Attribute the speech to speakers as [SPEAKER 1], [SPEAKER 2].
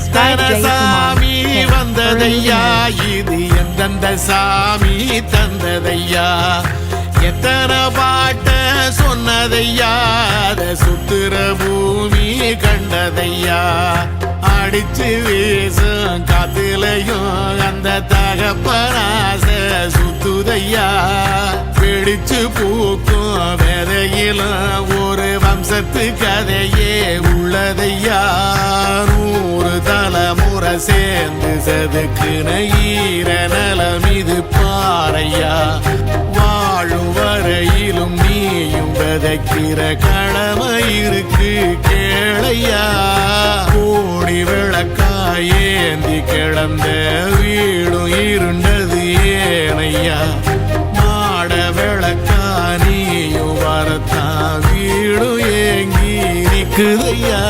[SPEAKER 1] எத்தனை சாமி வந்ததையா, இது எந்தெந்த சாமி தந்ததையா, எத்தனை பாட்ட சொன்னதையா, அத சுத்துற பூமி கண்டதையா, அடிச்சு வீசும் காத்துலையும் அந்த தகப்பனாச சுத்துதையா, பிடிச்சு பூக்கும் விதையிலும் ஒரு வம்சத்து கதையே உள்ளதையா, 100 தலைமுறை சேர்ந்து செதுக்குன ஈர நலம் இது பாறையா, வாழும் வரையிலும் நீயும் விதைக்கிற கடமை இருக்கு கேளையா, கோடி விளக்காயேந்தி கிடந்த வீடும் இருண்டது ஏனையா, மாட விளக்கா நீயும் வரத்தான் வீடும் ஏங்கி நிக்குதையா.